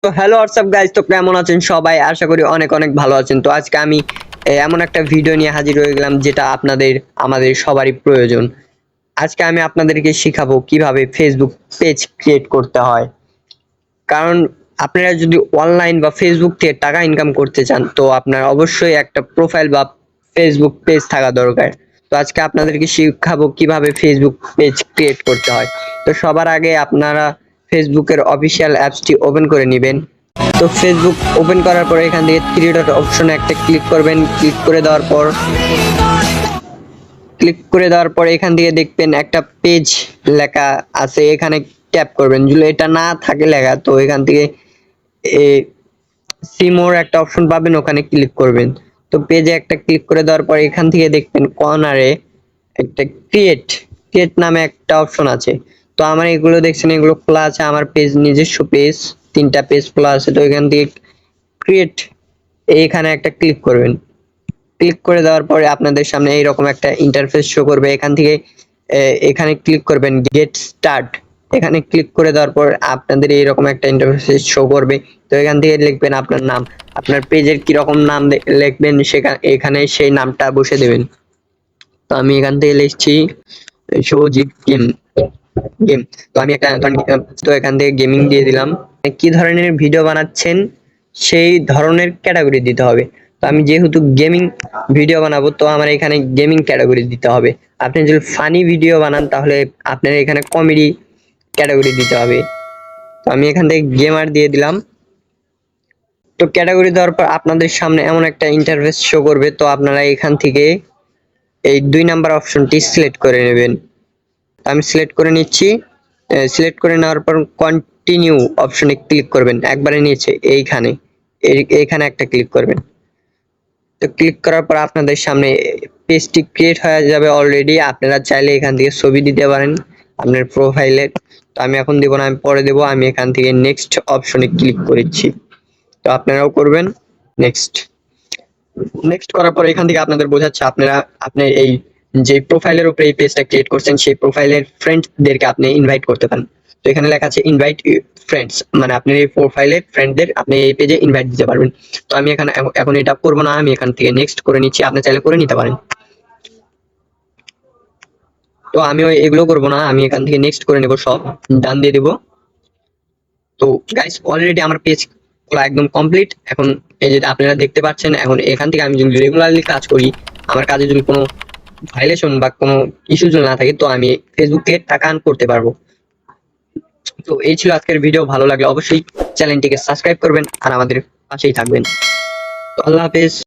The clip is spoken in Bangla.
তো হ্যালো হোয়াটসঅ্যাপ গাইস, তো কেমন আছেন সবাই? আশা করি অনেক অনেক ভালো আছেন। তো আজকে আমি এমন একটা ভিডিও নিয়ে হাজির হয়ে গেলাম যেটা আমাদের সবারই প্রয়োজন। আজকে আমি আপনাদেরকে শিখাবো কিভাবে ফেসবুক পেজ ক্রিয়েট করতে হয়। কারণ আপনারা যদি অনলাইন বা ফেসবুক থেকে টাকা ইনকাম করতে চান, তো আপনার অবশ্যই একটা প্রোফাইল বা ফেসবুক পেজ থাকা দরকার। তো আজকে আপনাদেরকে শিখাবো কিভাবে ফেসবুক পেজ ক্রিয়েট করতে হয়। তো সবার আগে আপনারা ফেসবুকের অফিসিয়াল অ্যাপসটি ওপেন করে নেবেন। তো ফেসবুক ওপেন করার পরে এখান থেকে থ্রি ডট অপশনে একটা ক্লিক করবেন। ক্লিক করে দেওয়ার পর এখান থেকে দেখবেন একটা পেজ লেখা আছে, এখানে ট্যাপ করবেন। যদি এটা না থাকে লেখা, তো এখান থেকে সিমোর একটা অপশন পাবেন, ওখানে ক্লিক করবেন। তো পেজে একটা ক্লিক করে দেওয়ার পর এখান থেকে দেখবেন কর্নারে একটা ক্রিয়েট নামে একটা অপশন আছে। তো আমার এগুলো দেখছেন, এগুলো খোলা আছে, আমার পেজ, নিজস্ব পেজ, 3টা পেজ খোলা আছে। তো এখান থেকে ক্রিয়েট এইখানে একটা ক্লিক করবেন। ক্লিক করে দেওয়ার পরে আপনাদের সামনে এইরকম একটা ইন্টারফেস শো করবে। এখানে ক্লিক করবেন গেট স্টার্ট। এখানে ক্লিক করে দেওয়ার পর আপনাদের এইরকম একটা ইন্টারফেস শো করবে। তো এখান থেকে লিখবেন আপনার নাম, আপনার পেজের কিরকম নাম লিখবেন, এখানে সেই নামটা বসে দেবেন। তো আমি এখান থেকে লিখছি সৌজিব গেম গেম তো আমি একটা তো এখান থেকে গেমিং দিয়ে দিলাম। কি ধরনের ভিডিও বানাচ্ছেন সেই ধরনের ক্যাটাগরি দিতে হবে। তো আমি যেহেতু গেমিং ভিডিও বানাবো, তো আমার এখানে গেমিং ক্যাটাগরি দিতে হবে। আপনি যদি ফানি ভিডিও বানান তাহলে আপনার এখানে কমেডি ক্যাটাগরি দিতে হবে। তো আমি এখান থেকে গেমার দিয়ে দিলাম। তো ক্যাটাগরি দেওয়ার পর আপনাদের সামনে এমন একটা ইন্টারফেস শো করবে। তো আপনারা এখান থেকে এই 2 নাম্বার অপশনটি সিলেক্ট করে নেবেন। আমি সিলেক্ট করে নিচ্ছি। সিলেক্ট করে নেওয়ার পর কন্টিনিউ অপশনে ক্লিক করবেন, একবারে নিচে এইখানে একটা ক্লিক করবেন। তো ক্লিক করার পর আপনাদের সামনে পেজটি ক্রিয়েট হয়ে যাবে অলরেডি। আপনারা চাইলে এখান থেকে ছবি দিতে পারেন আপনার প্রোফাইলে। তো আমি এখন দেব না, আমি পরে দেব। আমি এখান থেকে নেক্সট অপশনে ক্লিক করেছি। তো আপনারাও করবেন নেক্সট করার পর এখান থেকে আপনাদের বোঝাচ্ছে আপনি এই যে প্রোফাইলের উপরে এই পেজটা ক্রিয়েট করছেন, সেই প্রোফাইলের ফ্রেন্ডদেরকে আপনি ইনভাইট করতে পারেন। তো এখানে লেখা আছে ইনভাইট ফ্রেন্ডস, মানে আপনি এই প্রোফাইলের ফ্রেন্ডদের আপনি এই পেজে ইনভাইট দিতে পারবেন। তো আমি এখন এটা করব না, আমি এখান থেকে নেক্সট করে নিচ্ছি। আপনি চাইলে করে নিতে পারেন। তো আমি এগুলো করব না, আমি এখান থেকে নেক্সট করে নেব, সব ডান দিয়ে দেব। তো গাইস, অলরেডি আমার পেজ খোলা একদম কমপ্লিট। এখন এই যে আপনারা দেখতে পাচ্ছেন, এখন এখান থেকে আমি যদি রেগুলারলি কাজ করি, আমার কাজে যদি কোনো ভাইলেশন বা কোনো ইস্যু যদি না থাকে, তো আমি ফেসবুক থেকে টাকা আর্ন করতে পারবো। তো এই ছিল আজকের ভিডিও। ভালো লাগলে অবশ্যই চ্যানেলটিকে সাবস্ক্রাইব করবেন আর আমাদের পাশেই থাকবেন। তো আল্লাহ হাফেজ।